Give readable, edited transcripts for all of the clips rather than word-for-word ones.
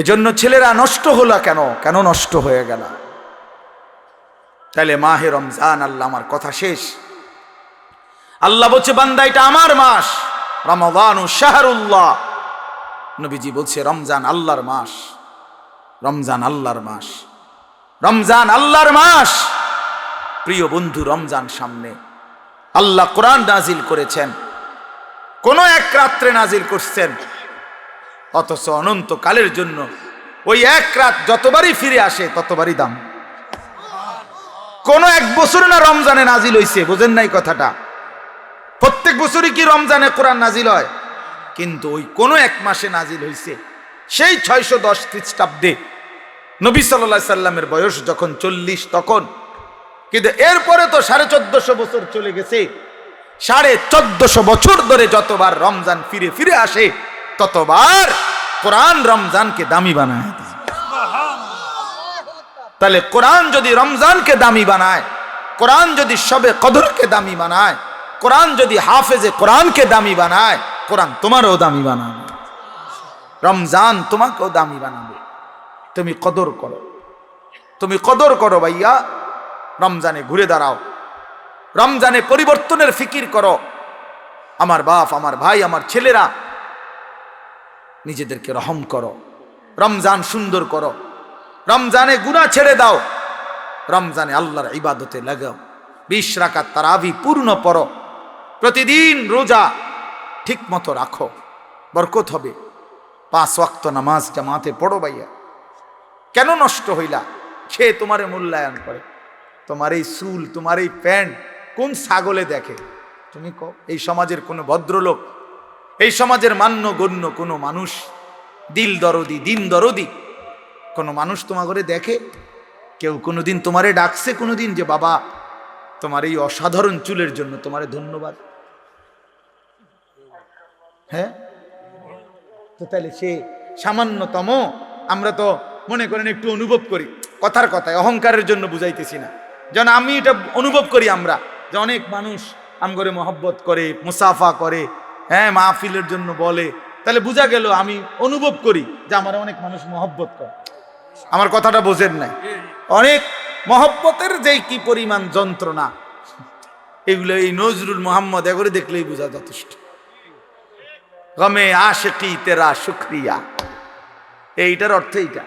এজন্য ছেলেরা নষ্ট হলো কেন, কেন নষ্ট হয়ে গেল? তাহলে মাহে রমজান, আল্লাহ আমার কথা শেষ, আল্লাহ বলছে বান্দা এটা আমার মাস, রমাদানু শাহরুল্লাহ। নবীজি বলছে রমজান আল্লাহর মাস, রমজান আল্লাহর মাস, রমজান আল্লাহর মাস। প্রিয় বন্ধু, রমজান সামনে, আল্লাহ কোরআন নাজিল করেছেন, কোন এক রাত্রে নাজিল করছেন, অথচ অনন্তকালের জন্য ওই এক রাত যতবারই ফিরে আসে ততবারই দাম। কোন এক বছর না রমজানে নাজিল হইছে, বোঝেন নাই কথাটা? প্রত্যেক বছরই কি রমজানে কোরআন নাজিল হয়? কিন্তু ওই কোন এক মাসে নাজিল হইছে, সেই 610 খ্রিস্টাব্দে নবী সাল্লাল্লাহু আলাইহি সাল্লামের বয়স যখন 40 তখন। কিন্তু এরপরে তো 1450 বছর চলে গেছে, 1450 বছর ধরে যতবার রমজান ফিরে ফিরে আসে ততবার কোরআন রমজানকে দামি বানায়। তাহলে কোরআন যদি রমজানকে দামি বানায়, কোরআন যদি শবে কদরকে দামি বানায়, কোরআন যদি হাফেজে কোরআনকে দামি বানায়, কোরআন তোমারও দামি বানাবে, রমজান তোমাকেও দামি বানাবে। তুমি কদর করো, তুমি কদর করো ভাইয়া। রমজানে ঘুরে দাঁড়াও, রমজানে পরিবর্তনের ফিকির করো। আমার বাপ, আমার ভাই, আমার ছেলেরা, নিজেদেরকে রহম করো, রমজান সুন্দর করো, রমজানে গুনাহ ছেড়ে দাও, রমজানে আল্লাহর ইবাদতে লাগাও। 20 রাকাত তারাবি পূর্ণ পড়ো, প্রতিদিন রোজা ঠিক মতো রাখো, বরকত হবে। 5 ওয়াক্ত নামাজ জামাতে পড়ো ভাইয়া। কেন নষ্ট হইলা? সে তোমারে মূল্যায়ন করে। তোমার এই চুল, তোমার এই প্যান্ট কোন ছাগলে দেখে? তুমি কও, এই সমাজের কোনো ভদ্রলোক, এই সমাজের মান্য গণ্য কোনো মানুষ, দিল দরদি, দিন দরদি কোনো মানুষ তোমার ঘরে দেখে? কেউ কোনোদিন তোমারে ডাকছে কোনোদিন যে বাবা তোমার এই অসাধারণ চুলের জন্য তোমারে ধন্যবাদ? হ্যাঁ, তো তাহলে সে সামান্যতম, আমরা তো মনে করেন একটু অনুভব করি, কথার কথায় অহংকারের জন্য বুঝাইতেছি না, যেন আমি এটা অনুভব করি আমরা যে অনেক মানুষ আমগরে মহব্বত করে, মুসাফা করে, হ্যাঁ মাহফিলের জন্য বলে, তাহলে বোঝা গেল আমি অনুভব করি যে আমার অনেক মানুষ মহব্বত করে। আমার কথাটা বোঝেন নাই? অনেক মহব্বতের যেই কি পরিমাণ যন্ত্রণা, এগুলো এই নজরুল মোহাম্মদ এগুলো দেখলেই বোঝা যথেষ্ট। গমে আশিকি তেরা শুকরিয়া, এইটার অর্থ এইটা।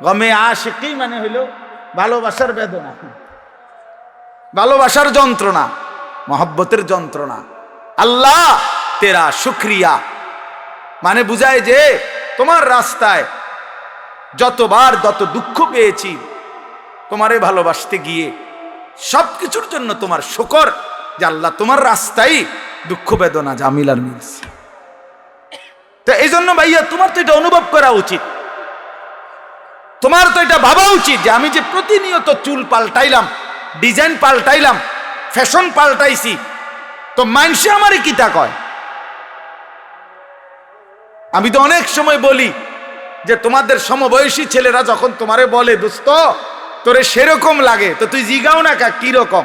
গমে আশিকি মানে হইল ভালোবাসার বেদনা, ভালোবাসার যন্ত্রণা, মহব্বতের যন্ত্রণা। আল্লাহ তেরা শুকরিয়া মানে বুঝায় যে তোমার রাস্তায় যতবার যত দুঃখ পেয়েছি, তোমারে ভালোবাসতে গিয়ে সবকিছুর জন্য তোমার শুকর যে আল্লাহ তোমার রাস্তায় দুঃখ বেদনা জামিলার মিলছে। তো এই জন্য ভাইয়া তোমার তো এটা অনুভব করা উচিত, তোমার তো এটা ভাবা উচিত যে আমি যে প্রতিনিয়ত চুল পাল্টাইলাম, ডিজাইন পাল্টাইলাম, ফ্যাশন পাল্টাইছি, তো মানুষে আমারই কিতা কয়? আমি তো অনেক সময় বলি যে তোমাদের সমবয়সী ছেলেরা যখন তোমারে বলে দোস্ত তোরে সেরকম লাগে, তো তুই জিগাও না কা কি রকম?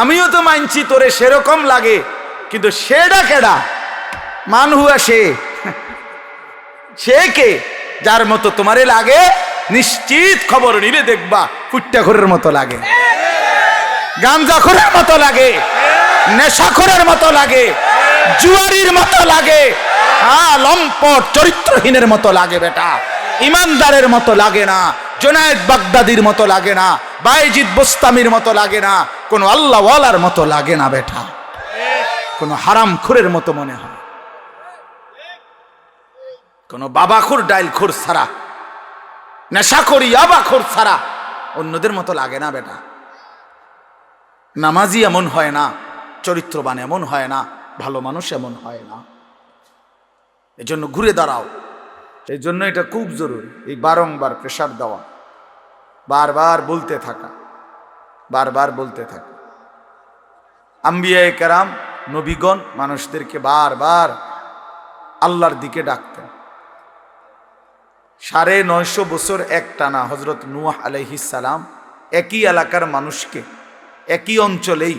আমিও তো মানছি তোরে সেরকম লাগে, কিন্তু সেটা কেডা? মান হুয়া সে কে? যার মতো তোমারে লাগে নিশ্চিত খবর নিলে দেখবা ফুট্টাখোরের মতো লাগে, গাঞ্জাখোরের মতো লাগে, নেশাখোরের মতো লাগে, জুয়ারির মতো লাগে, হ্যাঁ লম্পট চরিত্রহীনের মতো লাগে বেটা, ইমানদারের মতো লাগে না, জুনায়েদ বাগদাদির মতো লাগে না, বাইজিদ বোস্তামির মতো লাগে না, কোন আল্লাহওয়ালার মতো লাগে না বেটা, কোন হারামখোরের মতো মনে হয়, কোন বাবাখোর ডাইলখোর ছাড়া, নেশাখোর ইয়াবাখোর ছাড়া অন্যদের মতো লাগে না বেটা। নামাজি এমন হয় না, চরিত্রবান এমন হয় না, ভালো মানুষ এমন হয় না। এজন্য ঘুরে দাঁড়াও, এই জন্য এটা খুব জরুরি, এই বারংবার প্রেসার দেওয়া, বারবার বলতে থাকা, বারবার বলতে থাকা। আম্বিয়ায়ে কেরাম, নবীগণ মানুষদেরকে বারবার আল্লাহর দিকে ডাকতেন। 950 বছর একটানা হযরত নূহ আলাইহিস সালাম একই এলাকার মানুষকে একই অঞ্চলেই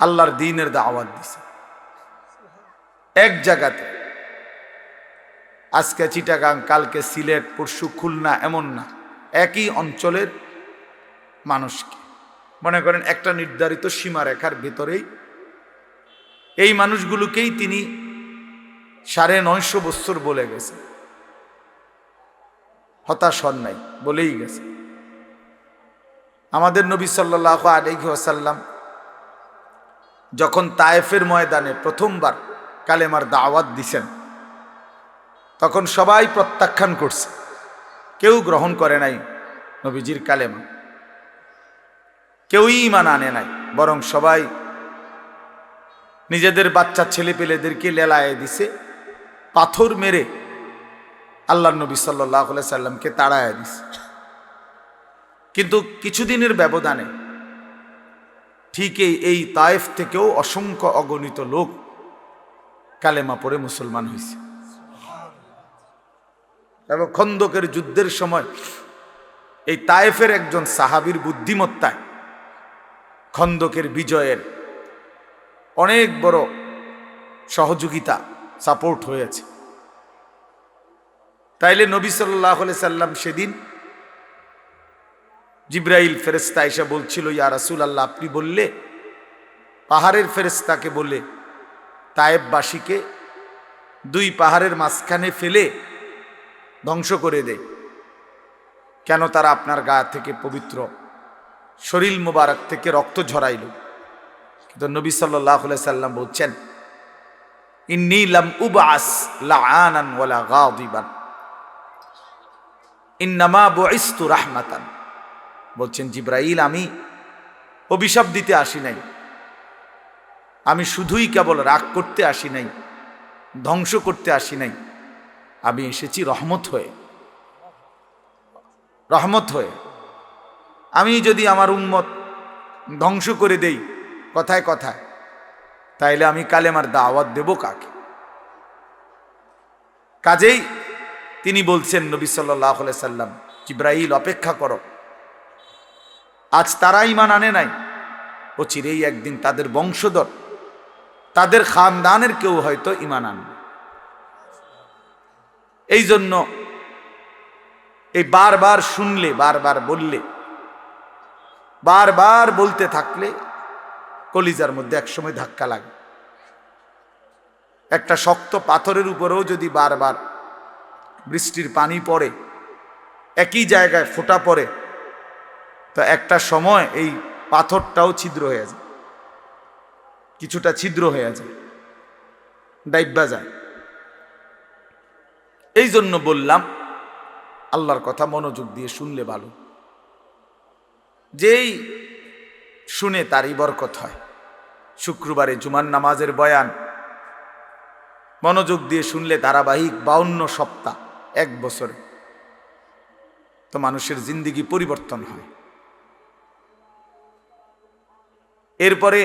আল্লাহর দ্বীনের দাওয়াত দিয়েছে, এক জায়গাতে। আজকে চিটাগাং, কালকে সিলেট, পরশু খুলনা, এমন না, একই অঞ্চলের মানুষকে মনে করেন একটা নির্ধারিত সীমারেখার ভেতরেই এই মানুষগুলোকেই তিনি 950 বছর বলে গেছে, হতাশ হন নাই, বলেই গেছে। আমাদের নবী সাল্লাল্লাহু আলাইহি ওয়াসাল্লাম যখন তায়েফের ময়দানে প্রথমবার কালেমার দাওয়াত দিছেন, তখন সবাই প্রত্যাখ্যান করছে, কেউ গ্রহণ করে নাই নবীজির কালেমা, কেউই ঈমান আনে নাই, বরং সবাই নিজেদের বাচ্চা ছেলেপেলেদেরকে লেলায়ে দিছে, পাথর মেরে আল্লাহর নবী সাল্লাল্লাহু আলাইহি সাল্লামকে তাড়ায় দিছে। কিন্তু কিছুদিনের ব্যবধানে ঠিক এই তায়েফ থেকেও অসংখ্য অগণিত লোক কালেমা পড়ে মুসলমান হয়েছে। এবং খন্দকের যুদ্ধের সময় এই তায়েফের একজন সাহাবীর বুদ্ধিমত্তায় খন্দকের বিজয়ের অনেক বড় সহযোগিতা, সাপোর্ট হয়েছে। তাইলে নবী সাল্লাল্লাহু আলাইহি সাল্লাম সেদিন জিবরাইল ফেরেশতা এসে বলছিল, ইয়া রাসূলুল্লাহ, আপনি বললে পাহাড়ের ফেরেশতাকে বলে তায়েফবাসীকে 2 পাহাড়ের মাঝখানে ফেলে ধ্বংস করে দেয়, কেন তারা আপনার গা থেকে পবিত্র শরীর মুবারক থেকে রক্ত ঝরাইল? কিন্তু নবী সাল্লাল্লাহু আলাইহি সাল্লাম বলছেন, ইন্নী লাম উবআস লাআনান ওয়ালা গাদিবান, ইন্নামা বুইসতু রাহমাতান। বলছেন জিবরাইল, আমি অভিশাপ দিতে আসি নাই, আমি শুধুই কেবল রাগ করতে আসি নাই, ধ্বংস করতে আসি নাই, আমি এসেছি রহমত হয়ে। রহমত হয়ে আমি যদি আমার উম্মত ধ্বংস করে দেই কথায় কথায়, তাইলে আমি কালেমার দাওয়াত দেব কাকে? কাজেই তিনি বলছেন নবী সাল্লাল্লাহু আলাইহি সাল্লাম, জিবরাইল অপেক্ষা করো, আজ তারা ঈমান আনে নাই, ও চিরেই একদিন তাদের বংশধর, তাদের খানদানের কেউ হয়তো ঈমান আনবে। এই জন্য এই বারবার শুনলে, বারবার বললে, বারবার বলতে থাকলে কলিজার মধ্যে একসময় ধাক্কা লাগে। একটা শক্ত পাথরের উপরেও যদি বারবার বৃষ্টির পানি পড়ে, একই জায়গায় ফোঁটা পড়ে, তো একটা সময় এই পাথরটাও ছিদ্র হয়ে যায়, কিছুটা ছিদ্র হয়ে যায়, ডাইব্বা যায়। এই জন্য বললাম আল্লাহর কথা মনোযোগ দিয়ে শুনলে ভালো, যেই শুনে তারই বরকত হয়। শুক্রবারে জুমার নামাজের বয়ান মনোযোগ দিয়ে শুনলে ধারাবাহিক 52 সপ্তাহ, 1 বছরে, তো মানুষের জিন্দেগি পরিবর্তন হয়। এরপরে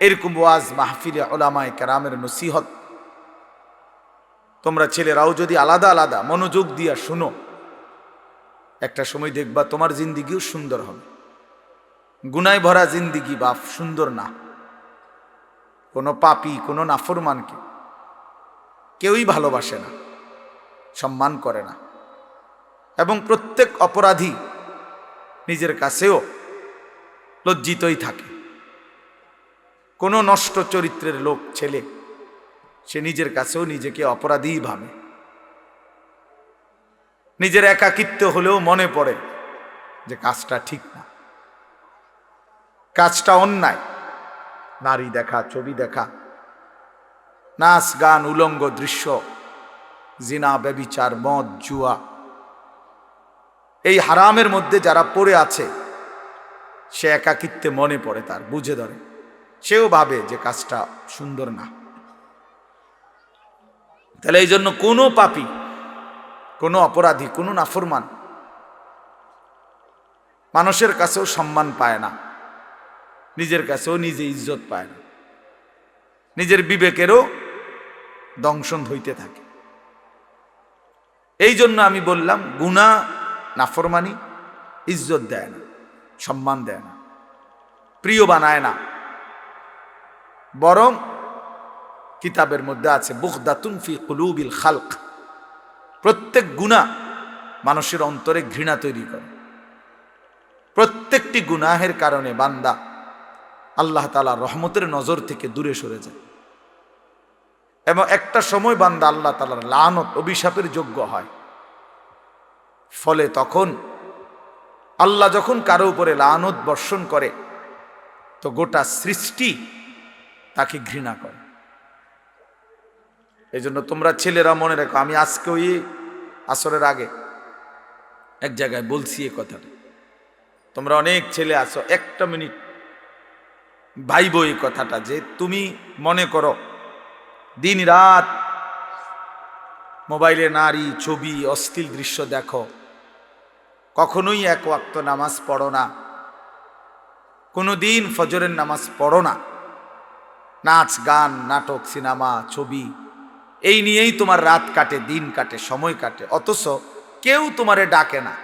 এরকম ওয়াজ মাহফিলে উলামায়ে কেরামের নসিহত তোমরা ছেলেরাও যদি আলাদা আলাদা মনোযোগ দিয়া শুনো, একটা সময় দেখবা তোমার জিন্দিগিও সুন্দর হবে। গুনায় ভরা জিন্দিগি বাপ সুন্দর না। কোনো পাপী, কোনো নাফরমানকে কেউই ভালোবাসে না, সম্মান করে না, এবং প্রত্যেক অপরাধী নিজের কাছেও লজ্জিতই থাকে। কোনো নষ্ট চরিত্রের লোক ছেলে সে নিজের কাছেও নিজেকে অপরাধীই ভাবে। নিজের একাকিত্ব হলেও মনে পড়ে যে কাজটা ঠিক না, কাজটা অন্যায়। নারী দেখা, ছবি দেখা, নাচ গান, উলঙ্গ দৃশ্য, জিনা, ব্যভিচার, মদ, জুয়া, এই হারামের মধ্যে যারা পড়ে আছে, সে একাকিত্বে মনে পড়ে, তার বুঝে ধরে, সেও ভাবে যে কাজটা সুন্দর না। তাহলে এই জন্য কোনো পাপী, কোনো অপরাধী, কোনো নাফরমান মানুষের কাছেও সম্মান পায় না, নিজের কাছেও নিজে ইজ্জত পায় না, নিজের বিবেকেরও দংশন হইতে থাকে। এই জন্য আমি বললাম, গুনাহ, নাফরমানি ইজ্জত দেয় না, সম্মান দেয় না, প্রিয় বানায় না, বরং কিতাবের মধ্যে আছে বুগদাতুন ফি কুলুবিল খালক, প্রত্যেক গুনাহ মানুষের অন্তরে ঘৃণা তৈরি করে। প্রত্যেকটি গুনাহের কারণে বান্দা আল্লাহ তাআলার রহমতের নজর থেকে দূরে সরে যায় এবং একটা সময় বান্দা আল্লাহ তাআলার লানত অভিশাপের যোগ্য হয়। ফলে তখন আল্লাহ যখন কারো উপরে লানত বর্ষণ করে তো গোটা সৃষ্টি তাকে ঘৃণা করে। এই জন্য তোমরা ছেলেরা মনে রাখো, আমি আজকে ওই আসরের আগে এক জায়গায় বলছি এই কথাটা, তোমরা অনেক ছেলে আছো, একটা মিনিট ভাইবো এই কথাটা, যে তুমি মনে করো দিন রাত মোবাইলে নারী ছবি অশ্লীল দৃশ্য দেখো, কখনোই এক ওয়াক্ত নামাজ পড়ো না, কোনোদিন ফজরের নামাজ পড়ো না, নাচ গান নাটক সিনেমা ছবি এই নিয়েই তোমার রাত কাটে, দিন কাটে, সময় কাটে, অথচ কেউ তোমারে ডাকে না।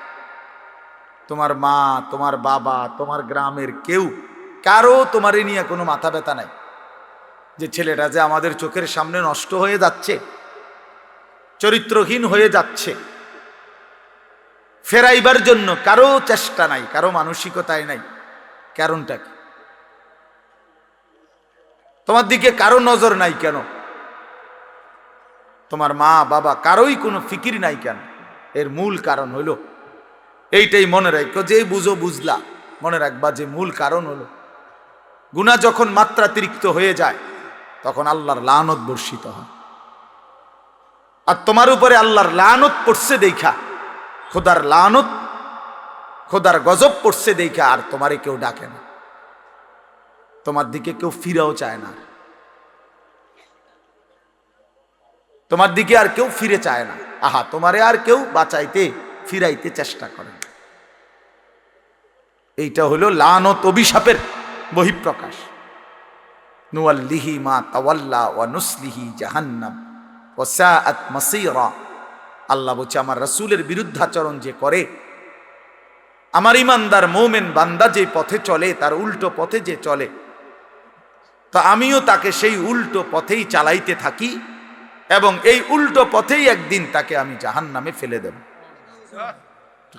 তোমার মা, তোমার বাবা, তোমার গ্রামের কেউ কারো তোমারে নিয়ে কোনো মাথা ব্যথা নাই যে ছেলেটা যে আমাদের চোখের সামনে নষ্ট হয়ে যাচ্ছে, চরিত্রহীন হয়ে যাচ্ছে, ফেরাইবার জন্য কারো চেষ্টা নাই, কারো মানসিকতায় নাই। কারণটা কি? তোমার দিকে কারো নজর নাই কেন? তোমার মা বাবা কারোই কোনো ফিকির নাই কেন? এর মূল কারণ হলো এইটাই, মনে রাখো, যে বুঝো বুঝলা, মনে রাখবা যে মূল কারণ হলো গুনাহ যখন মাত্রাতিরিক্ত হয়ে যায় তখন আল্লাহর লানত বর্ষিত হয়। আর তোমার উপরে আল্লাহর লানত পড়ছে দেখা, খোদার লানত, খোদার গজব পড়ছে দেখা আর তোমারে কেউ ডাকে না, তোমার দিকে কেউ ফিরেও চায় না, তোমার দিকে আর কেউ ফিরে চায় না। আহা, তোমারে আর কেউ বাঁচাইতে ফিরাইতে চেষ্টা করে। এইটা হলো লানত অভিশাপের বহিঃপ্রকাশ। নুওয়াল্লিহি মা তাওয়াল্লা ওয়া নুসলিহি জাহান্নাম ওয়া সাআত মাসীরা। আল্লাহ বলছে আমার রাসূলের বিরুদ্ধাচরণ যে করে, আমার ইমানদার মুমিন বান্দা যে পথে চলে, তার উল্টো পথে যে চলে, তা আমিও তাকে সেই উল্টো পথেই চালাইতে থাকি এবং এই উল্টো পথেই একদিন তাকে আমি জাহান্নামে ফেলে দেব।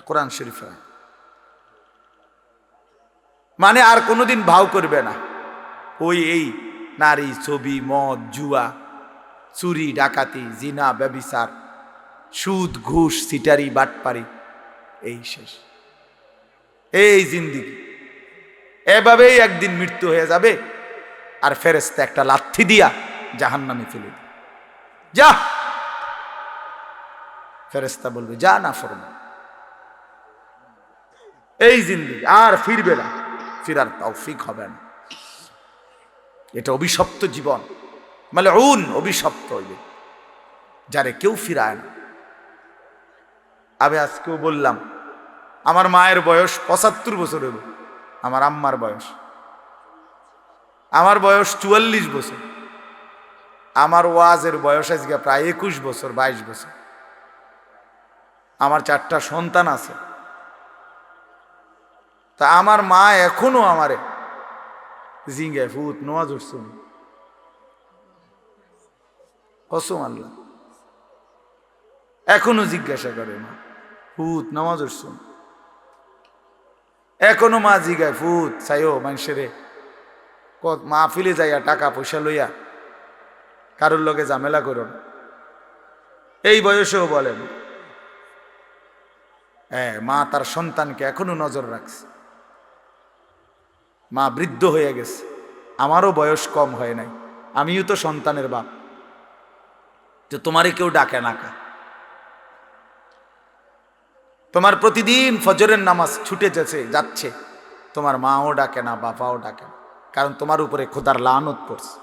কোরআন শরীফে মানে আর কোনোদিন ভাও করবে না ওই এই নারী ছবি মদ জুয়া চুরি ডাকাতি জিনা ব্যভিচার সুদ ঘুষ সিটারি বাটপারি, এই শেষ, এই জিন্দিগি। এভাবেই একদিন মৃত্যু হয়ে যাবে আর ফেরেশতা একটা লাথি দিয়া জাহান্নামে ফেলে দিবে। যা, ফেরেশতা বলবে যা না ফরমান, এই জিন্দিগি আর ফিরবে না, ফিরার তৌফিক হবে না। এটা অভিশপ্ত জীবন, মালউন, অভিশপ্ত হইবে যারে কেউ ফিরায় না। আমি আজকেও বললাম আমার মায়ের বয়স ৭৫ বছর হইব, আমার আম্মার বয়স, আমার বয়স ৪৪ বছর, আমার ওয়াজের বয়স আজকে প্রায় ২১ বছর ২২ বছর। আমার ৪টা সন্তান আছে, তা আমার মা এখনো আমারে জিঙ্গে ফুত নোয়াজ উঠছুন কসম আল্লাহ, এখনো জিজ্ঞাসা করে মা ফুত নামাজ উঠছুন, এখনো মা জিগায় ফুত চাইও মানুষেরে মাহফিলে যাইয়া টাকা পয়সা লইয়া কারোর লগে ঝামেলা করো না, এই বয়সেও বলেন। হ্যাঁ, মা তার সন্তানকে এখনো নজর রাখছে। মা বৃদ্ধ হয়ে গেছে, আমারও বয়স কম হয় নাই, আমিও তো সন্তানের বাপ, যে তোমারে কেউ ডাকে না কা, তোমার প্রতিদিন ফজরের নামাজ ছুটে যাচ্ছে, তোমার মাও ডাকে না বাবাও ডাকে না, কারণ তোমার উপরে খোদার লানত পড়ছে।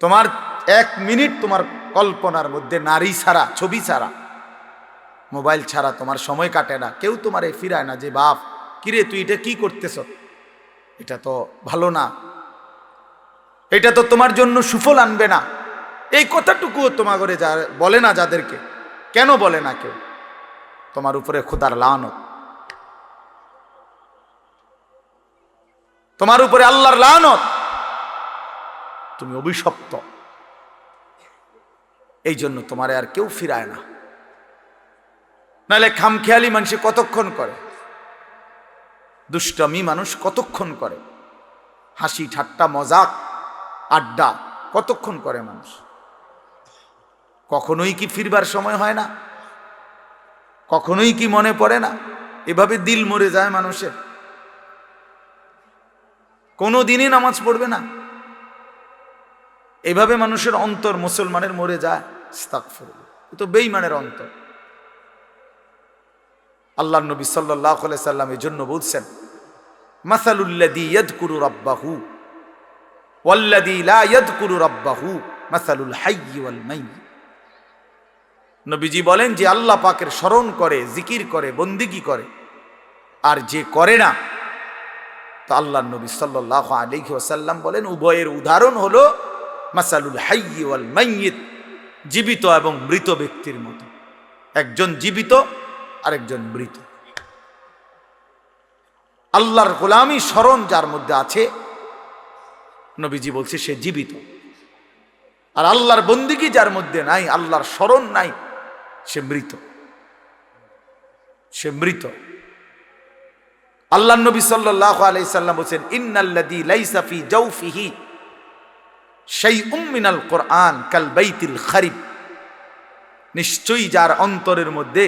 তোমার ১ মিনিট তোমার কল্পনার মধ্যে নারী ছাড়া, ছবি ছাড়া, মোবাইল ছাড়া তোমার সময় কাটে না, কেউ তোমারে ফিরায় না যে বাপ কিরে তুই এটা কি করতেছ, এটা তো ভালো না, এটা তো তোমার জন্য সুফল আনবে না। এই কথাটুকুও তোমার ঘরে বলে না, যাদেরকে কেন বলে না কেউ, তোমার উপরে খোদার লানত, তোমার উপরে আল্লাহর লানত, তুমি অভিশপ্ত। এই জন্য তোমারে আর কেউ ফিরায় না। নাহলে খামখেয়ালি মানুষ কতক্ষণ করে, দুষ্টমি মানুষ কতক্ষণ করে, হাসি ঠাট্টা মজাক আড্ডা কতক্ষণ করে মানুষ। কখনোই কি ফিরবার সময় হয় না? কখনোই কি মনে পড়ে না? এভাবে দিল মরে যায় মানুষের, কোনো দিনই নামাজ পড়বে না, এভাবে মানুষের অন্তর মুসলমানের মরে যায়। আস্তাগফিরুল্লাহ, এ তো বেঈমানের অন্তর। আল্লাহর নবী সাল্লাল্লাহু আলাইহি সাল্লাম এই জন্য বলছেন, মাসালুল্লাযী ইয়াযকুরু রাব্বাহু ওয়াল্লাযী লা ইয়াযকুরু রাব্বাহু মাসালুল হাইয়্যি ওয়াল মাইয়্যিত। নবীজি বলেন, যে আল্লাহ পাকের স্মরণ করে, জিকির করে, বন্দিগি করে, আর যে করে না, তো আল্লাহর নবী সাল্লাল্লাহু আলাইহি ওয়াসাল্লাম বলেন উভয়ের উদাহরণ হলো মাসালুল হাইয়্যি ওয়াল মাইয়্যিত, জীবিত এবং মৃত ব্যক্তির মতো। একজন জীবিত, আরেকজন মৃত। আল্লাহর গোলামি স্মরণ যার মধ্যে আছে, নবীজি বলছে সে জীবিত। আর আল্লাহর বন্দিগি যার মধ্যে নাই, আল্লাহর স্মরণ নাই, সে মৃত। সে মৃত। আল্লাহর নবী সাল্লাল্লাহু আলাইহি সাল্লাম বলেন, ইন্নাল্লাযী লাইসা ফি জাওফিহি শাইউম মিনাল কুরআন কাল বাইতিল খারিব। নিশ্চয়ই যার অন্তরের মধ্যে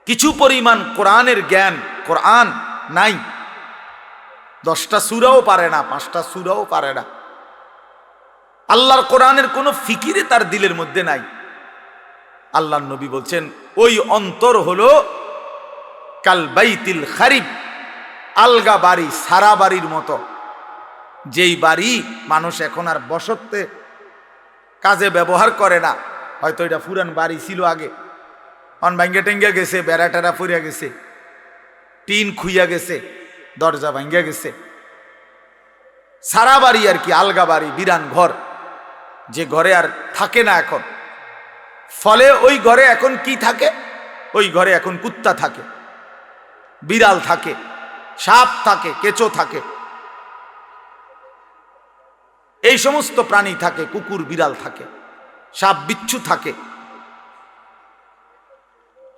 কিছু পরিমাণ কোরআনের জ্ঞান, কোরআন নাই, 10টা সূরাও পারে না, 5টা সূরাও পারে না, আল্লাহর কোরআনের কোনো ফিকিরে তার দিলের মধ্যে নাই, আল্লাহর নবী বলছেন ওই অন্তর হলো কাল বাইতিল খারিব, আলগা বাড়ি, সারা বাড়ির মতো। যেই বাড়ি মানুষ এখন আর বসতে কাজে ব্যবহার করে না, হয়তো এটা পুরান বাড়ি ছিল আগে, অন ভাঙ্গা টেঙ্গা গেছে, বেড়া টেরা ফুরিয়া গেছে, টিন খুইয়া গেছে, দরজা ভাঙ্গা গেছে, সারা বাড়ি আর কি, আলগা বাড়ি, বিরান ঘর, যে ঘরে আর থাকে না এখন। ফলে ওই ঘরে এখন কি থাকে? ওই ঘরে এখন কুত্তা থাকে, বিড়াল থাকে, সাপ থাকে, কেঁচো থাকে, এই সমস্ত প্রাণী থাকে, কুকুর বিড়াল থাকে, সাপ বিচ্ছু থাকে,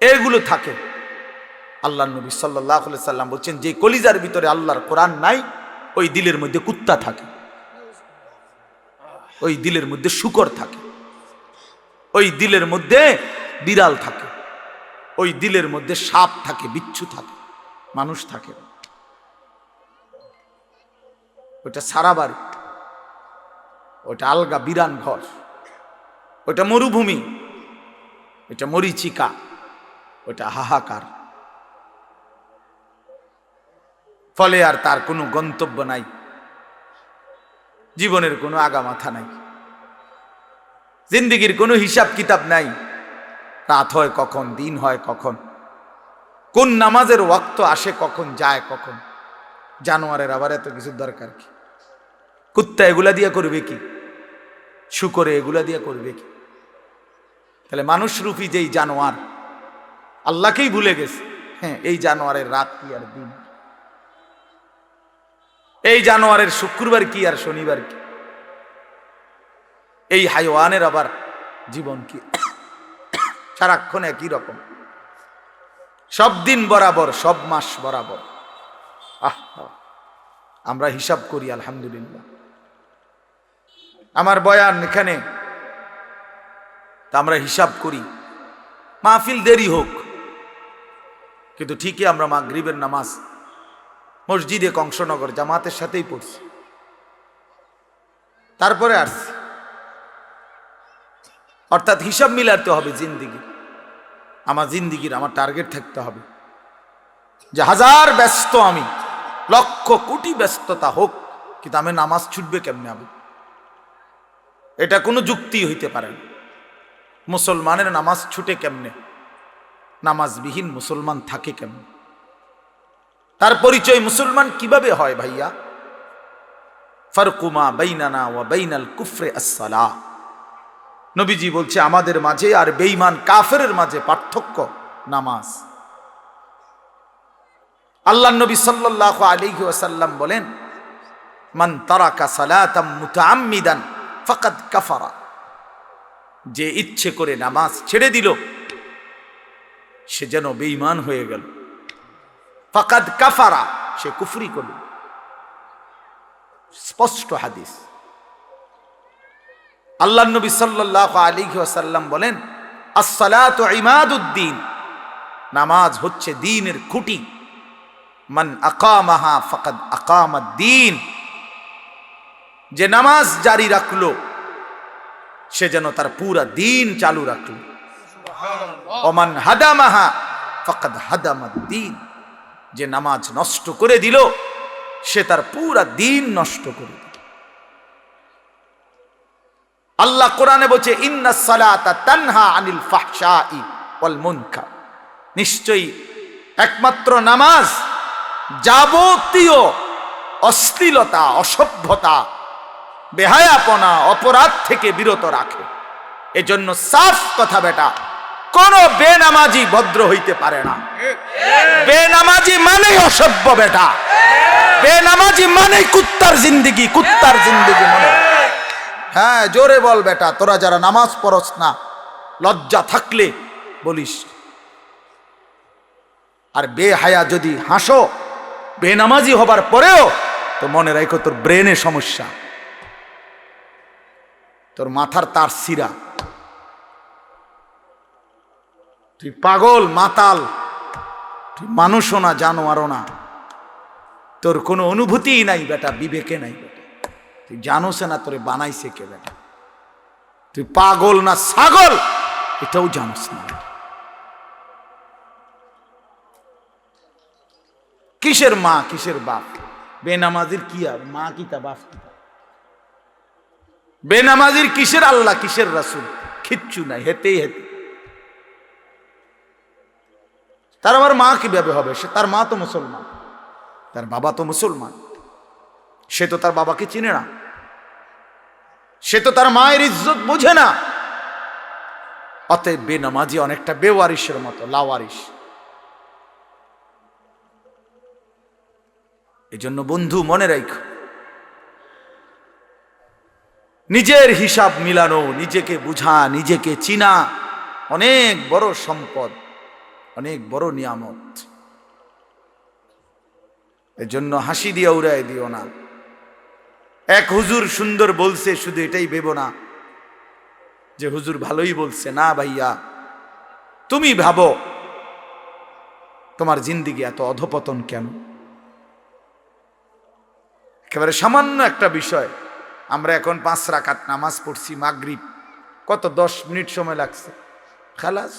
এগুলো থাকে। আল্লাহর নবী সাল্লাল্লাহু আলাইহি সাল্লাম বলছেন, যে কলিজার ভিতরে আল্লাহর কোরআন নাই, ওই দিলের মধ্যে কুত্তা থাকে, ওই দিলের মধ্যে শূকর থাকে, ওই দিলের মধ্যে বিড়াল থাকে, ওই দিলের মধ্যে সাপ থাকে, বিচ্ছু থাকে, মানুষ থাকে। ওটা সারা বাড়ি, ওটা আলগা বিরান ঘর, ওটা মরুভূমি, ওটা মরিচিকা, ওটা হাহাকার। ফলে আর তার কোনো গন্তব্য নাই, জীবনের কোনো আগামাথা নাই, জিন্দেগির কোনো হিসাব কিতাব নাই। রাত হয় কখন, দিন হয় কখন, কোন নামাজের ওয়াক্ত আসে কখন, যায় কখন। জানোয়ারের আবার এত কিছু দরকার কি? কুত্তা এগুলা দিয়ে করবে কি? শুকরে এগুলা দিয়ে করবে কি? তাহলে মানুষরূপী যেই জানোয়ার আল্লাহকেই ভুলে গেছে, হ্যাঁ, এই জানোয়ারের রাত কি আর দিন, এই জানোয়ারের শুক্রবার কি আর শনিবার কি, এই হাইওয়ানের আবার জীবন কি? সারাক্ষণ একই রকম, সব দিন বরাবর, সব মাস বরাবর। আমরা হিসাব করি আলহামদুলিল্লাহ। আমার বয়ান এখানে, তা আমরা হিসাব করি, মাহফিল দেরি হোক, কিন্তু ঠিকই আমরা মাগরিবের নামাজ মসজিদে কংসনগর জামাতের সাথেই পড়ছি, তারপরে আসছি। অর্থাৎ হিসাব মিলাতে হবে জিন্দিগি, আমার জিন্দিগির আমার টার্গেট থাকতে হবে যে হাজার ব্যস্ত আমি, লক্ষ কোটি ব্যস্ততা হোক, কিন্তু আমি নামাজ ছুটবে কেমনে? আমি এটা কোনো যুক্তি হইতে পারে না। মুসলমানের নামাজ ছুটে কেমনে? নামাজবিহীন মুসলমান থাকে কেমনে? তার পরিচয় মুসলমান কিভাবে হয় ভাইয়া? ফারকুমা বাইনানা ওয়া বাইনাল কুফরে আসসালাহ। নবীজি বলছে আমাদের মাঝে আর বেঈমান কাফেরের মাঝে পার্থক্য নামাজ। আল্লাহর নবী সাল্লাল্লাহু আলাইহি ওয়াসাল্লাম বলেন, মান তারাকা সালাতাম মুতাআম্মিদান ফাকাদ কাফারা। যে ইচ্ছে করে নামাজ ছেড়ে দিল সে যেন বেঈমান হয়ে গেল। ফাকাদ কাফারা, সে কুফরি করল। স্পষ্ট হাদিস। আল্লাহর নবী সাল্লাল্লাহু আলাইহি ওয়াসাল্লাম বলেন, আস-সালাতু ইমাদুদ্দিন, নামাজ হচ্ছে দ্বীনের খুঁটি। মান আকামাহা ফাকাদ আকামাদ-দ্বীন, যে নামাজ জারি রাখলো সে যেন তার পুরা দ্বীন চালু রাখলো। ওমান হাদামাহা ফাকাদ হাদামাদ-দ্বীন, যে নামাজ নষ্ট করে দিল সে তার পুরা দ্বীন নষ্ট করে দিল। আল্লাহ কোরআনে বলছে, ইন্নাস সালাতা তানহা আনিল ফাহশাই ওয়াল মুনকার, নিশ্চয়ই একমাত্র নামাজ যাবতীয় অশ্লীলতা, অসভ্যতা, বেহায়াপনা, অপরাধ থেকে বিরত রাখে। এজন্য সাফ কথা বেটা, কোন বেনামাজি ভদ্র হইতে পারে না। বেনামাজি মানে অসভ্য বেটা, বেনামাজি মানে কুত্তার জিন্দেগি, কুত্তার জিন্দেগি মনে। হ্যাঁ, জোরে বল বেটা, তোরা যারা নামাজ পড়স না, লজ্জা থাকলে বলিস। আর বেহায়া যদি হাসো বেনামাজি হবার পরেও, তো মনে রাখো তোর ব্রেনে সমস্যা, তোর মাথার তার সিরা, তুই পাগল মাতাল, তুই মানুষও না জানোয়ারও না, তোর কোনো অনুভূতিই নাই বেটা, বিবেকে নাই বেটা, তুই জানোস না তোরে বানাইছে কে বেটা, তুই পাগল না ছাগল এটাও জানোস না। কিসের মা কিসের বাপ? বেনামাজির কি আর মা কি তা বাপ কি তা? বেনামাজির কিসের আল্লাহ কিসের রাসূল? কিচ্ছু নাই, হেতেই হেতে। তার আবার মা কিভাবে হবে? সে তার মা তো মুসলমান, তার বাবা তো মুসলমান, সে তো তার বাবাকে চিনে না, সে তো তার মায়ের ইজ্জত বোঝে না। অতএব বেনামাজি অনেকটা বেওয়ারিশের মতো, লাওয়ারিশ। এই জন্য বন্ধু মনে রাখো, নিজের হিসাব মিলানো, নিজেকে বুঝা, নিজেকে চিনা অনেক বড় সম্পদ, অনেক বড় নিয়ামত। এজন্য হাসি দিয়ে উড়াই দিও না। এক হুজুর সুন্দর বলছে, শুধু এটাই ভেবো না যে হুজুর ভালোই বলছে। না ভাইয়া, তুমি ভাবো তোমার জিন্দেগি এত অধপতন কেন? একেবারে সামান্য একটা বিষয়, আমরা এখন 5 রাকাত নামাজ পড়ছি মাগরিব, কত 10 মিনিট সময় লাগছে, খালাস,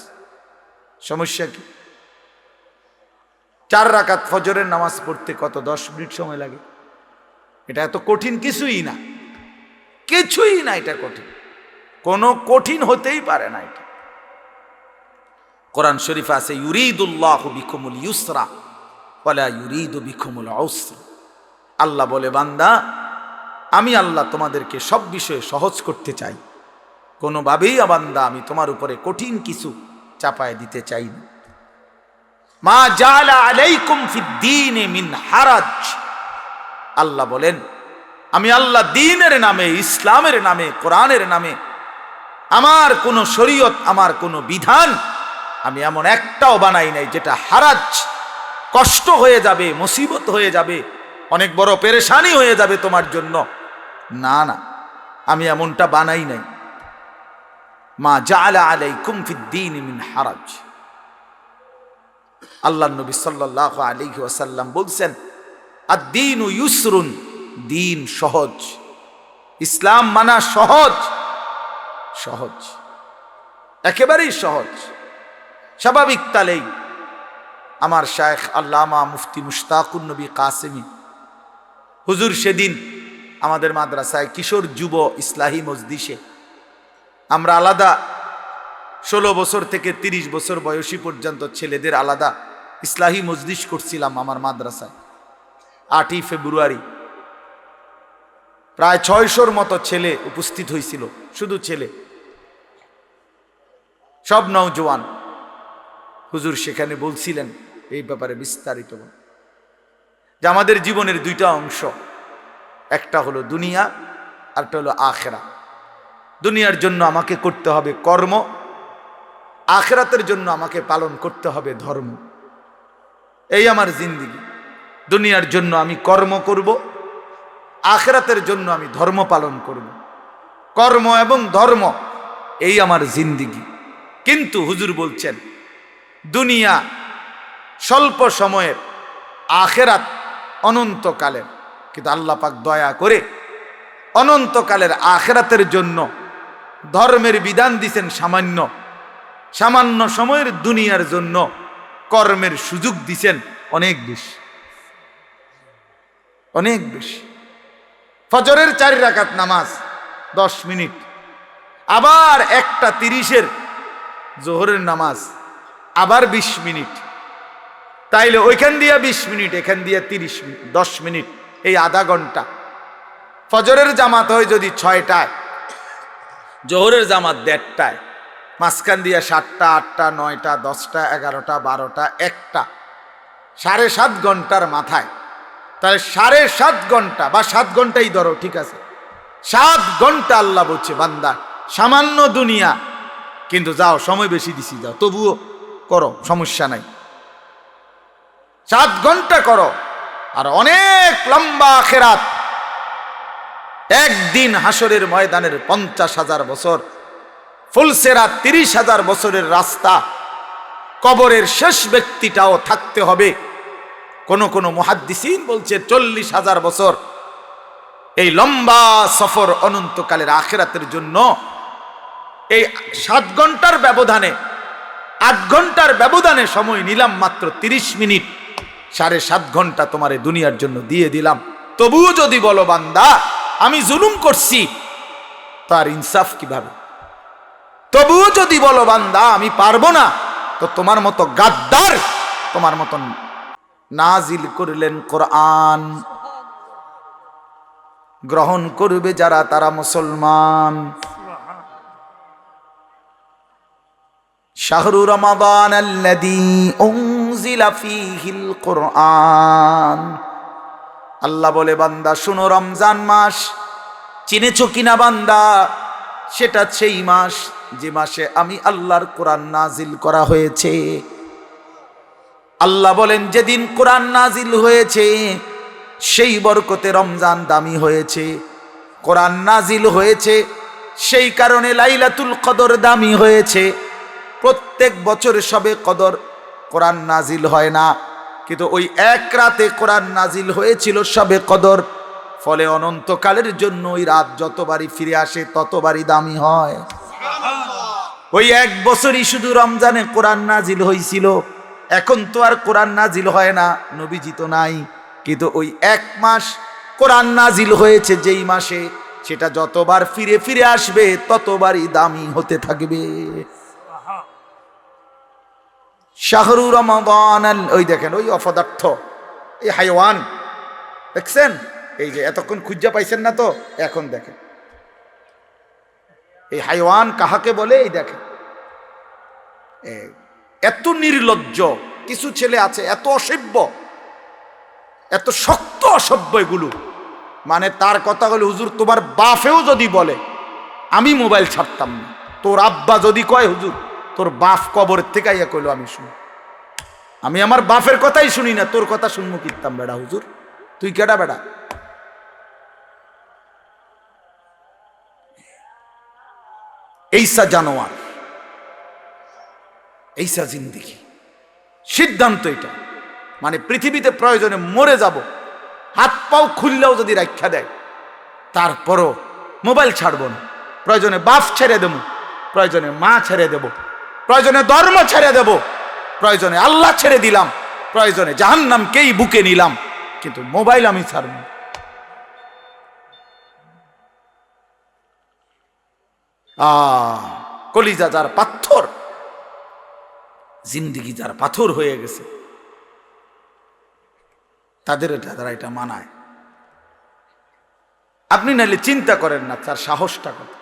সমস্যা কি? 4 রাকাত ফজরের নামাজ পড়তে কত 10 মিনিট সময় লাগে। এটা এত কঠিন কিছুই না, কিছুই না, এটা কঠিন, কোনো কঠিন হতেই পারে না। এটা কোরআন শরীফে আছে, ইউরিদুল্লাহু বিকুমুল ইউসরা ওয়ালা ইউরিদু বিকুমুল উসরা। আল্লাহ বলে, বান্দা আমি আল্লাহ তোমাদেরকে সব বিষয়ে সহজ করতে চাই, কোনোভাবেই বান্দা আমি তোমার উপরে কঠিন কিছু চাপায় দিতে চাই না। মা জাআলা আলাইকুম ফিদ্দীনি মিন হারাজ, আল্লাহ বলেন আমি আল্লাহ দ্বীনের নামে, ইসলামের নামে, কোরআনের নামে আমার কোনো শরীয়ত, আমার কোনো বিধান আমি এমন একটাও বানাই নাই যেটা হারাজ, কষ্ট হয়ে যাবে, মুসিবত হয়ে যাবে, অনেক বড় পেরেশানি হয়ে যাবে তোমার জন্য। না না, আমি এমনটা বানাই নাই। মা জাআলা আলাইকুম ফিদ্দীনি মিন হারাজ। আল্লাহ নবী সাল্লাল্লাহু আলাইহি ওয়াসাল্লাম বলছেন, আদ-দীনু ইউসরুন, দ্বীন সহজ, ইসলাম মানা সহজ, সহজ, একেবারেই সহজ। স্বাভাবিক তালেই আমার শায়েখ আল্লামা মুফতি মুশতাকুন নবী কাসেমি হুজুর সেদিন আমাদের মাদ্রাসায় কিশোর যুব ইসলাহি মজলিসে, আমরা আলাদা 16 বছর থেকে 30 বছর বয়সী পর্যন্ত ছেলেদের আলাদা ইসলাহি মজলিস করছিলাম আমার মাদ্রাসায়। 8ই ফেব্রুয়ারি প্রায় 600-র মতো ছেলে উপস্থিত হয়েছিল, শুধু ছেলে, সব নওজোয়ান। হুজুর সেখানে বলছিলেন এই ব্যাপারে বিস্তারিত, যে আমাদের জীবনের 2টা অংশ, একটা হলো দুনিয়া আর একটা হলো আখেরা। দুনিয়ার জন্য আমাকে করতে হবে কর্ম, আখিরাতের জন্য আমাকে পালন করতে হবে ধর্ম। এই আমার জিন্দেগি। দুনিয়ার জন্য আমি কর্ম করব, আখিরাতের জন্য আমি ধর্ম পালন করব। কর্ম এবং ধর্ম, এই আমার জিন্দেগি। কিন্তু হুজুর বলছেন দুনিয়া স্বল্প সময়ের, আখিরাত অনন্তকালের। কিন্তু আল্লাহ পাক দয়া করে অনন্তকালের আখিরাতের জন্য ধর্মের বিধান দিছেন সামান্য, সামান্য সময়ের দুনিয়ার জন্য কর্মের সুযোগ দিছেন অনেক বেশি, অনেক বেশি। ফজরের 4 রাকাত নামাজ 10 মিনিট, আবার 1:30 জোহরের নামাজ আবার 20 মিনিট, তাইলে ওইখান দিয়া 20 মিনিট, এখান দিয়া 30 মিনিট, 10 মিনিট, এই আধা ঘন্টা। ফজরের জামাত হয় যদি 6টায়, জোহরের জামাত 1:30টায়, মাঝখান দিয়া 7টা, 8টা, 9টা, 10টা, 11টা, 12টা, 1টা, 7.5 ঘন্টার মাথায়। তাহলে 7.5 ঘন্টা বা 7 ঘন্টাই ধরো, ঠিক আছে, 7 ঘন্টা আল্লাহ বলছে বান্দা সামান্য দুনিয়া, কিন্তু যাও সময় বেশি দিছি, যাও তবুও করো, সমস্যা নাই, 7 ঘন্টা করো। আর অনেক লম্বা আখিরাত, একদিন হাসরের ময়দানের 50,000 বছর, ফুলসেরাত 30,000 বছরের রাস্তা, কবরের শেষ ব্যক্তিটাও থাকতে হবে। কোন কোন মুহাদ্দিসিন বলছে 40,000 বছর। এই লম্বা সফর অনন্তকালের আখিরাতের জন্য এই 7 ঘন্টার ব্যবধানে, 8 ঘন্টার ব্যবধানে সময় নিলাম মাত্র 30 মিনিট, 7.5 ঘন্টা তোমার এই দুনিয়ার জন্য দিয়ে দিলাম। তবুও যদি বলো বান্দা আমি জুলুম করছি, তার ইনসাফ কিভাবে? তবুও যদি বলো বান্দা আমি পারবো না, তো তোমার মতো গাদ্দার, তোমার মতন নাজিল করলেন কোরআন গ্রহণ করবে যারা, তারা মুসলমান। শাহরু রমাদান আল্লাযী উনজিলা ফীহিল কুরআন। আল্লাহ বলে বান্দা শুনো, রমজান মাস চিনেছো কিনা বান্দা? সেটা সেই মাস যে মাসে আমি আল্লাহর কোরআন নাজিল করা হয়েছে। আল্লাহ বলেন যেদিন কোরআন নাজিল হয়েছে সেই বরকতে রমজান দামি হয়েছে। কোরআন নাজিল হয়েছে সেই কারণে লাইলাতুল কদর দামি হয়েছে। প্রত্যেক বছর সবে কদর কোরআন নাজিল হয় না, কিন্তু ওই এক রাতে কোরআন নাজিল হয়েছিল সবে কদর। ফলে অনন্তকালের জন্য ওই রাত যতবারই ফিরে আসে ততবারই দামি হয়। ওই এক বছরই শুধু রমজানে কোরআন নাজিল হয়েছিল। এখন তো আর কোরআন নাজিল হয় না, নবীজি তো নাই, কিন্তু ওই এক মাস কোরআন নাজিল হয়েছে যেই মাসে, সেটা যতবার ফিরে ফিরে আসবে ততবারই দামি হতে থাকবে। শাহরু রমাদান, ওই দেখেন ওই অপদার্থ, এই হাইওয়ান দেখছেন, এই যে এতক্ষণ খুঁজা পাইছেন না, তো এখন দেখেন এই হাইওয়ান কাহাকে বলে। এই দেখেন এত নির্লজ্জ কিছু ছেলে আছে, এত অসভ্য, এত শক্ত অসভ্য এগুলো। মানে তার কথা হলো হুজুর তোমার বাপেও যদি বলে আমি মোবাইল ছাড়তাম না, তোর আব্বা যদি কয় হুজুর তোর বাপ কবরের থেকে আইয়া কইলো আমি শুনি, আমি আমার বাপের কথাই শুনি না, তোর কথা শুনবো কিতাম বেড়া হুজুর, তুই কেডা বেড়া? এইসা জানোয়ার, এইসা জিন্দেগি। সিদ্ধান্ত এটা, মানে পৃথিবীতে প্রয়োজনে মরে যাব, হাত পাও খুললেও যদি রাখা দেয় তারপরও মোবাইল ছাড়বো না। প্রয়োজনে বাপ ছেড়ে দেব, প্রয়োজনে মা ছেড়ে দেব, প্রয়োজনে ধর্ম ছেড়ে দেব, প্রয়োজনে আল্লাহ ছেড়ে দিলাম, প্রয়োজনে জাহান্নামকেই বুকে নিলাম, কিন্তু মোবাইল আমি ছাড়ব না। কলিজা যার পাথর, জিন্দেগি যার পাথর হয়ে গেছে, তাদের দ্বারা এটা মানায়। আপনি নাহলে চিন্তা করেন না তার সাহসটা কত।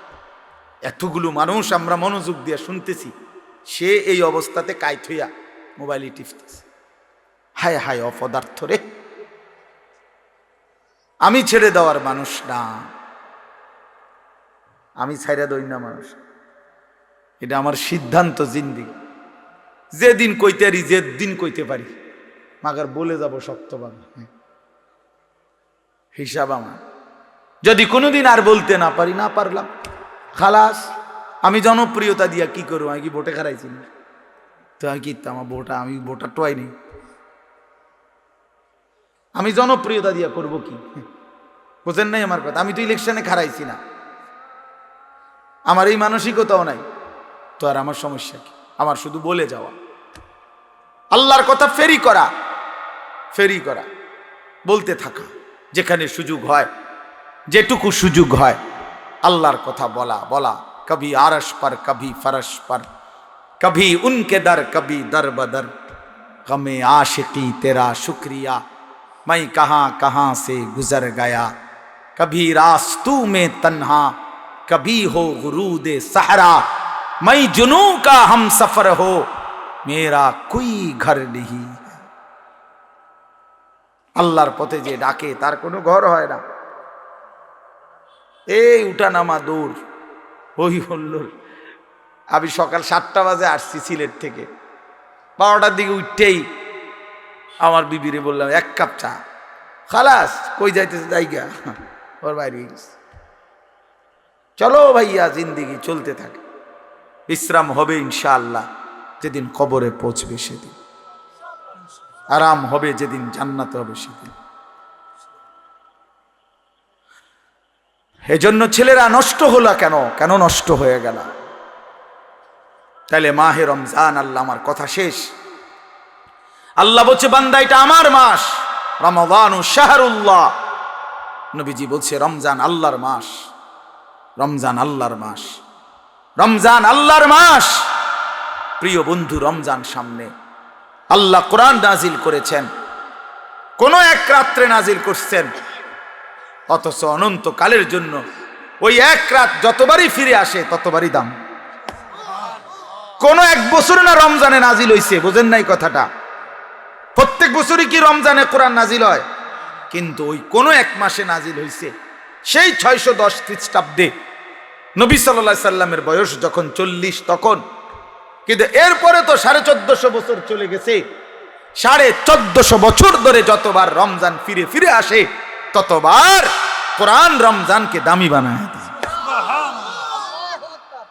এতগুলো মানুষ আমরা মনোযোগ দিয়ে শুনতেছি, সে এই অবস্থাতে কাইত হইয়া মোবাইলে টিপতেছে। হায় হায় অপদার্থ রে, আমি ছেড়ে দেওয়ার মানুষ না, আমি ছাইরা দই না মানুষ, এটা আমার সিদ্ধান্ত জিন্দিগি। যেদিন কইতে পারি, যেদিন কইতে পারি, মাগার বলে যাব শক্তভাবে, হিসাব আমার। যদি কোনোদিন আর বলতে না পারি, না পারলাম, খালাস। আমি জনপ্রিয়তা দিয়া কি করবো? আমি কি ভোটে খারাইছি না? তো আমি কি আমার ভোটা, আমি ভোটার টোয়াই নেই, আমি জনপ্রিয়তা দিয়া করব কি? বোঝেন নাই আমার কথা? আমি তো ইলেকশনে খারাইছি না, আমার এই মানসিকতাও নাই, তো আর আমার সমস্যা কি? আমার শুধু বলে যাওয়া, আল্লাহর কথা ফেরি করা, বলতে থাকা, যেখানে সুযোগ হয়, যেটুকু সুযোগ হয় আল্লাহর কথা বলা। কবি আরশ पर कभी फरश पर, कभी उनके दर कभी दर बदर, गमे आशिकी तेरा शुक्रिया, मैं कहां कहां से गुजर गया, कभी रास्तू में तन्हा, कभी हो गुरूद सहरा, मैं जुनू का हम सफर हो, मेरा कोई घर नहीं। আল্লাহর পথে যে ডাকে তার কোনো ঘর হয় না। এই উঠা নামা দৌড়, ওই হল্লোর। আমি সকাল 7টা বাজে আসছি সিলেট থেকে, 12টার দিকে উঠতেই আমার বিবিরে বললাম 1 কাপ চা। খালাস, কই যাইতেছে? জায়গা ওর বাইরে গেছে। চলো ভাইয়া, জিন্দিগি চলতে থাকে, বিশ্রাম হবে ইনশাআল্লাহ যেদিন কবরে পৌঁছবে, সেদিন আরাম হবে, যেদিন জান্নাত হবে সেদিন। এজন্য ছেলেরা নষ্ট হলো কেন নষ্ট হয়ে গেল? তাহলে মাহে রমজান, আল্লাহ আমার কথা শেষ। আল্লাহ বলছে বান্দা এটা আমার মাস, রমাদানু শাহরুল্লাহ। নবীজি বলছে রমজান আল্লাহর মাস, রমজান আল্লাহর মাস, রমজান আল্লাহর মাস। প্রিয় বন্ধু, রমজান সামনে। আল্লাহ কোরআন নাজিল করেছেন, কোন এক রাত্রে নাজিল করছেন, অথচ অনন্তকালের জন্য ওই এক রাত যতবারই ফিরে আসে ততবারই দাম। কোন এক বছর না রমজানে নাজিল হইছে, বোঝেন নাই কথাটা? প্রত্যেক বছরই কি রমজানে কোরআন নাজিল হয়? কিন্তু ওই কোন এক মাসে নাজিল হইছে, সেই 610 খ্রিস্টাব্দে নবী সাল্লাল্লাহু আলাইহি সাল্লামের বয়স যখন 40 তখন। কিন্তু এরপরে তো 1450 বছর চলে গেছে। 1450 বছর ধরে যতবার রমজান ফিরে ফিরে আসে ততবার কোরআন রমজানকে দামি বানায়।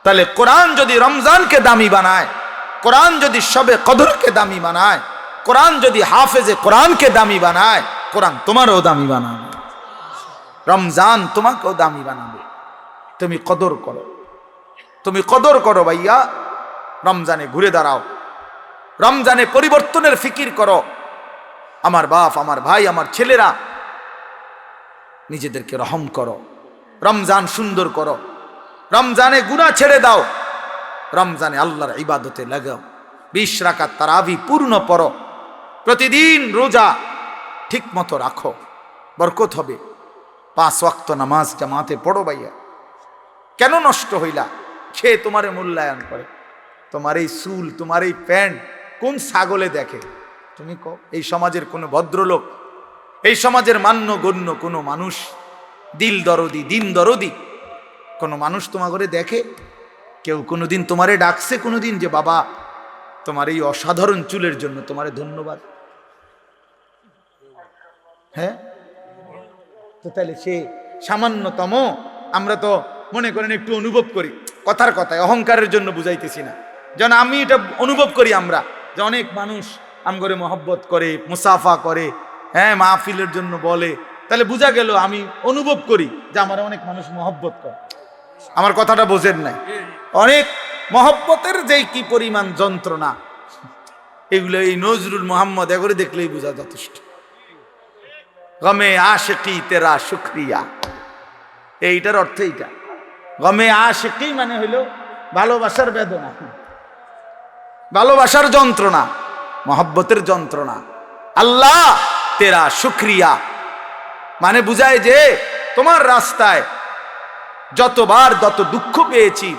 তাহলে কোরআন যদি রমজানকে দামি বানায়, কোরআন যদি শবে কদরকে দামি বানায়, কোরআন যদি হাফেজে কোরআনকে দামি বানায়, কোরআন তোমারও দামি বানাবে, রমজান তোমাকেও দামি বানাবে। তুমি কদর করো, তুমি কদর করো ভাইয়া। রমজানে ঘুরে দাঁড়াও, রমজানে পরিবর্তনের ফিকির করো। আমার বাপ, আমার ভাই, আমার ছেলেরা, নিজেদেরকে রহম করো, রমজান সুন্দর করো, রমজানে গুনাহ ছেড়ে দাও, রমজানে আল্লাহর ইবাদতে লাগাও। 20 রাকাত তারাবি পূর্ণ পড়ো, প্রতিদিন রোজা ঠিক মতো রাখো, বরকত হবে। 5 ওয়াক্ত নামাজ জামাতে পড়ো ভাইয়া। কেন নষ্ট হইলা? সে তোমারে মূল্যায়ন করে। তোমার এই চুল, তোমার এই প্যান্ট কোন ছাগলে দেখে? তুমি কও। এই সমাজের কোনো ভদ্রলোক, এই সমাজের মান্য গণ্য কোনো মানুষ, দিল দরদি, দিন দরদি কোনো মানুষ তোমার ঘরে দেখে? কেউ কোনোদিন তোমারে ডাকছে কোনোদিন যে বাবা তোমার এই অসাধারণ চুলের জন্য তোমারে ধন্যবাদ? হ্যাঁ, তো তাহলে সে সামান্যতম, আমরা তো মনে করেন একটু অনুভব করি, কথার কথায় অহংকারের জন্য বুঝাইতেছি না, যেন আমি এটা অনুভব করি আমরা যে অনেক মানুষ আমগরে মহব্বত করে, মুসাফা করে, হ্যাঁ, মাহফিলের জন্য বলে, তাহলে বোঝা গেল আমি অনুভব করি যে আমার অনেক মানুষ মহব্বত করে। আমার কথাটা বোঝেন নাই? অনেক মহব্বতের যেই কি পরিমাণ যন্ত্রণা, এগুলো এই নজরুল মোহাম্মদ এগুলো দেখলেই বোঝা যথেষ্ট। গমে আশিকি তেরা শুক্রিয়া, এইটার অর্থ এইটা। গমে আশিকি মানে হইল ভালোবাসার বেদনা, ভালোবাসার যন্ত্রণা, মহব্বতের যন্ত্রণা। আল্লাহ তেরা শুক্রিয়া মানে বুঝায় যে তোমার রাস্তায় যতবার যত দুঃখ পেয়েছি,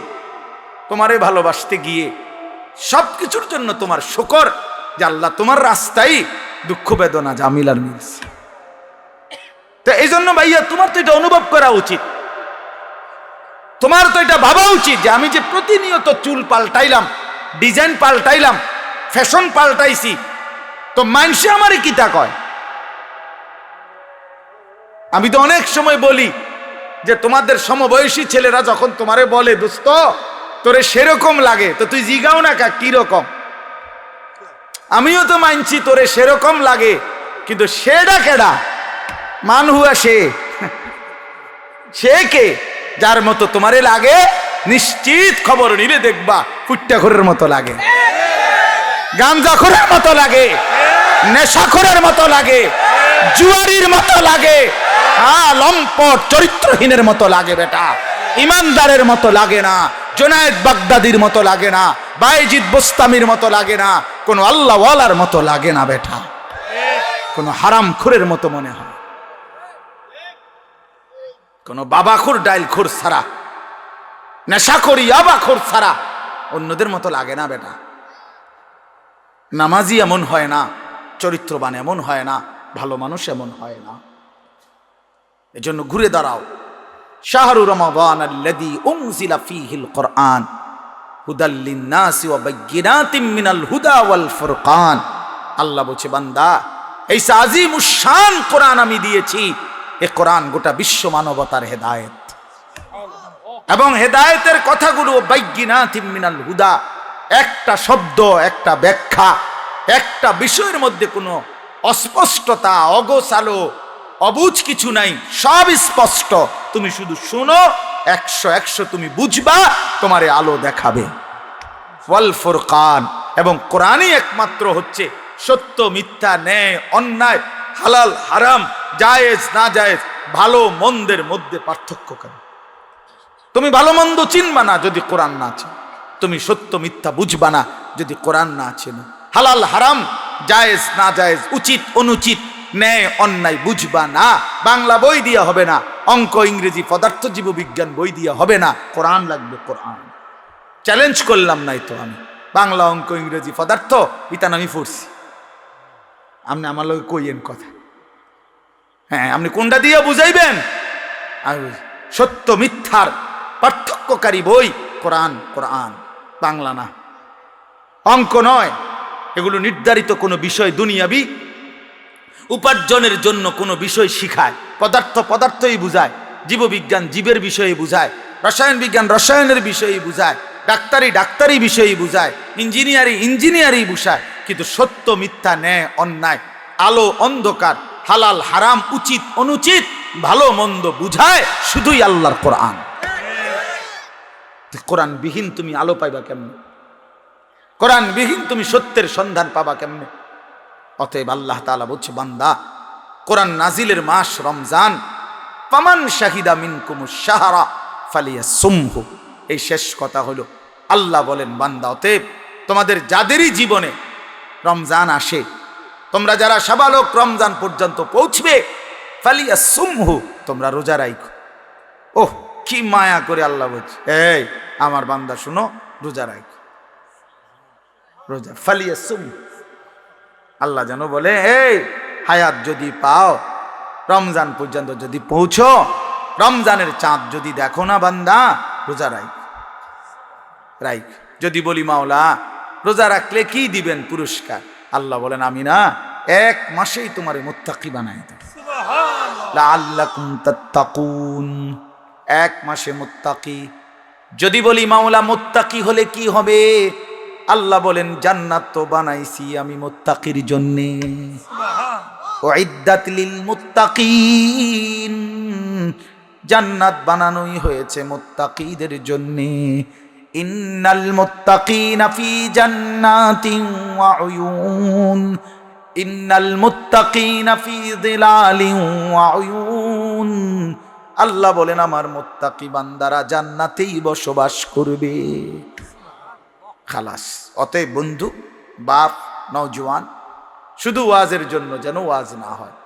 তোমারে ভালোবাসতে গিয়ে সবকিছুর জন্য তোমার শুকর যে আল্লাহ তোমার রাস্তায় দুঃখ বেদনা জামিলার মিলছে। তো এই জন্য ভাইয়া তোমার তো এটা অনুভব করা উচিত। তোমার তো এটা ভাবা উচিত যে আমি যে প্রতিনিয়ত চুল পাল্টাইলাম, ডিজাইন পাল্টাইলাম, ফ্যাশন পাল্টাইছি, তো মানুষে আমারই কিতা কয়। আমি তো অনেক সময় বলি যে তোমাদের সমবয়সী ছেলেরা যখন তোমারে বলে দোস্ত তোরে সেরকম লাগে, তো তুই জিগাও না কা কি রকম। আমিও তো মানছি তোরে সেরকম লাগে, কিন্তু সেটা কেডা? মান হুয়া সে কে? যার মতো তোমারে লাগে নিশ্চিত খবর নিলে দেখবা ফুট্টাখোরের মতো লাগে, গাঞ্জাখোরের মতো লাগে, নেশাখোরের মতো লাগে, জুয়ারির মতো লাগে, লম্পট চরিত্রহীনের মতো লাগে বেটা, ইমানদারের মতো লাগে না, জুনায়েদ বাগদাদির মতো লাগে না, বায়েজিদ বোস্তামির মতো লাগে না, কোন আল্লাহওয়ালার মতো লাগে না বেটা, কোন হারামখোরের মতো মনে হয়, কোন বাবাখোর ডাইলখোর ছাড়া, নেশাখোর ইয়াবাখোর ছাড়া অন্যদের মতো লাগে না বেটা। নামাজি এমন হয় না, চরিত্রবান এমন হয় না, ভালো মানুষ এমন হয় না। এজন্য ঘুরে দাঁড়াও। শাহরু রমাদান আল্লাযী উনজিলা ফীহিল কুরআন হুদাল লিন-নাসি ওয়া বায়্যিনাতিম মিনাল হুদা ওয়াল ফুরকান। আল্লাহ বলছে বান্দা এই আজিমুশ শান কোরআন আমি দিয়েছি, এই কোরআন গোটা বিশ্ব মানবতার হেদায়েত, এবং হেদায়েতের কথাগুলো বায়্যিনাতিম মিনাল হুদা, একটা শব্দ, একটা ব্যাখ্যা, একটা বিষয়ের মধ্যে কোনো অস্পষ্টতা, অগোছালো, অবুঝ কিছু নাই, সব স্পষ্ট। তুমি শুধু শোনো, 100 তুমি বুঝবা, তোমারে আলো দেখাবে। ওয়াল ফুরকান, এবং কোরআনই একমাত্র হচ্ছে সত্য মিথ্যা, ন্যায় অন্যায়, হালাল হারাম, জায়েজ না জায়েজ, ভালো মন্দের মধ্যে পার্থক্য করে। তুমি ভালো মন্দ চিনবা না যদি কোরআন না আছে, তুমি সত্য মিথ্যা বুঝবা না যদি কোরআন না আছে না, হালাল হারাম, জায়েজ না জায়েজ, উচিত অনুচিত, ন্যায় অন্যায় বুঝবা না। বাংলা বই দিয়া হবে না, অঙ্ক ইংরেজি পদার্থ জীববিজ্ঞান বই দিয়া হবে না, কোরআন লাগবে। কোরআন চ্যালেঞ্জ করলাম নাই তো আমি, বাংলা অঙ্ক ইংরেজি পদার্থ ইতান আমি পড়ছি, আপনি আমার লগে কইয়েন কথা, হ্যাঁ আপনি কোনটা দিয়ে বুঝাইবেন? সত্য মিথ্যার পার্থক্যকারী বই কোরআন, কোরআন, বাংলা না, অঙ্ক নয়। এগুলো নির্ধারিত কোনো বিষয়, দুনিয়াবি উপার্জনের জন্য কোনো বিষয় শিখায়। পদার্থ পদার্থই বুঝায়, জীববিজ্ঞান জীবের বিষয়ে বুঝায়, রসায়ন বিজ্ঞান রসায়নের বিষয়ে বুঝায়, ডাক্তারি ডাক্তারি বিষয়ে বুঝায়, ইঞ্জিনিয়ারিং ইঞ্জিনিয়ারিং বুঝায়, কিন্তু সত্য মিথ্যা, ন্যায় অন্যায়, আলো অন্ধকার, হালাল হারাম, উচিত অনুচিত, ভালো মন্দ বুঝায় শুধুই আল্লাহর কোরআন। কোরআন বিহীন তুমি আলো পাইবা কেমনে? কোরআন বিহীন তুমি সত্যের সন্ধান পাবা কেমনে? অতএব আল্লাহ তাআলা বলছে বান্দা কোরআন নাজিলের মাস রমজান, ফামান শাহিদা মিনকুমুশ শাহরা ফালিয়াসুমহু। এই শেষ কথা হলো আল্লাহ বলেন বান্দা অতএব তোমাদের যাদেরই জীবনে রমজান আসে, তোমরা যারা সাবালক রমজান পর্যন্ত পৌঁছবে, ফালিয়াসুমহু, তোমরা রোজা রাখো। ওহ কি মায়া করে আল্লাহ বলছে, এই আমার বান্দা শুনো, রোজা রাখো, রোজা ফালিয়াসুম। আল্লাহ যেন বলে এই হায়াত যদি পাও, রমজান পর্যন্ত যদি পৌঁছো, রমজানের চাঁদ যদি দেখো না বান্দা, রোজা রাখ। যদি বলি মাওলা রোজা রাখলে কি দিবেন পুরস্কার? আল্লাহ বলেন আমি না 1 মাসেই তোমারে মুত্তাকি বানাই দেব, লাআল্লাকুম তাত্তাকুন। 1 মাসে মুত্তাকি। যদি বলি মাওলা মুত্তাকি হলে কি হবে? আল্লাহ বলেন জান্নাত তো বানাইছি আমি মুত্তাকির জন্যে, উইদ্দাত লিল মুত্তাকিন, জান্নাত বানানোই হয়েছে মুত্তাকিদের জন্যে। ইন্নাল মুত্তাকিনা ফি জান্নাতিন ওয়া উয়ুন, ইন্নাল মুত্তাকিনা ফি যিলালিন ওয়া উয়ুন। আল্লাহ বলেন আমার মুত্তাকি বান্দারা জান্নাতেই বসবাস করবে। খালাস। অতএব বন্ধু, বাপ, নওজোয়ান, শুধু ওয়াজের জন্য যেন ওয়াজ না হয়।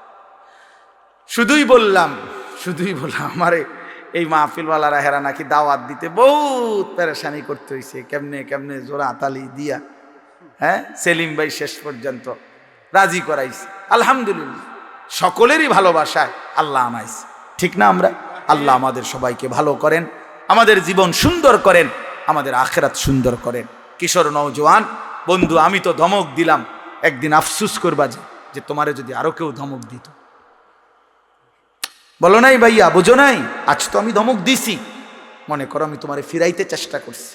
শুধুই বললাম আমারে এই মাহফিলওয়ালারা হেরা নাকি দাওয়াত দিতে বহুত পেরেশানি করতে হয়েছে, কেমনে কেমনে জোড়া তালি দিয়া, হ্যাঁ সেলিম ভাই শেষ পর্যন্ত রাজি করাইছে। আলহামদুলিল্লাহ, সকলেরই ভালোবাসায় আল্লাহ আনাইছে, ঠিক না? আমরা আল্লাহ আমাদের সবাইকে ভালো করেন, আমাদের জীবন সুন্দর করেন, আমাদের আখিরাত সুন্দর করেন। কিশোর নওজোয়ান বন্ধু, আমি তো ধমক দিলাম, একদিন আফসুস করবা যে তোমারে যদি আরো কেউ ধমক দিত। বলো নাই ভাইয়া, বুঝো নাই? আজ তো আমি ধমক দিছি, মনে করো আমি তোমারে ফিরাইতে চেষ্টা করছি,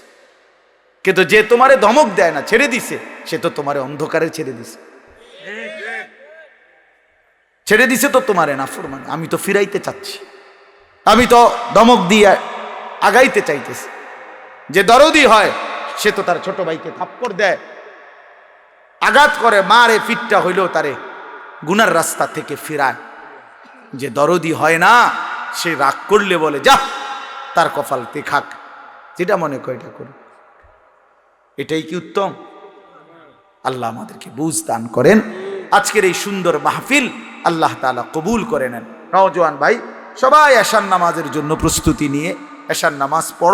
কিন্তু যে তোমারে ধমক দেয় না, ছেড়ে দিছে, সে তো তোমারে অন্ধকারে ছেড়ে দিছে। ছেড়ে দিছে তো তোমারে নাফরমান। আমি তো ফিরাইতে চাচ্ছি, আমি তো ধমক দিয়ে আগাইতে চাইতেছি। যে দরদি হয় সে তো তার ছোট ভাইকে থাপ্পড় দেয়, আঘাত করে, মারে, পিঠটা হইলেও তারে গুনার রাস্তা থেকে ফিরায়। যে দরদি হয় না সে রাগ করলে বলে যা তার কপালতে খাক, যেটা মনে করে এটা করে। এটাই কি উত্তম? আল্লাহ আমাদেরকে বুঝ দান করেন। আজকের এই সুন্দর মাহফিল আল্লাহ তাআলা কবুল করে নেন। নওজোয়ান ভাই সবাই এশার নামাজের জন্য প্রস্তুতি নিয়ে এশার নামাজ পড়ো।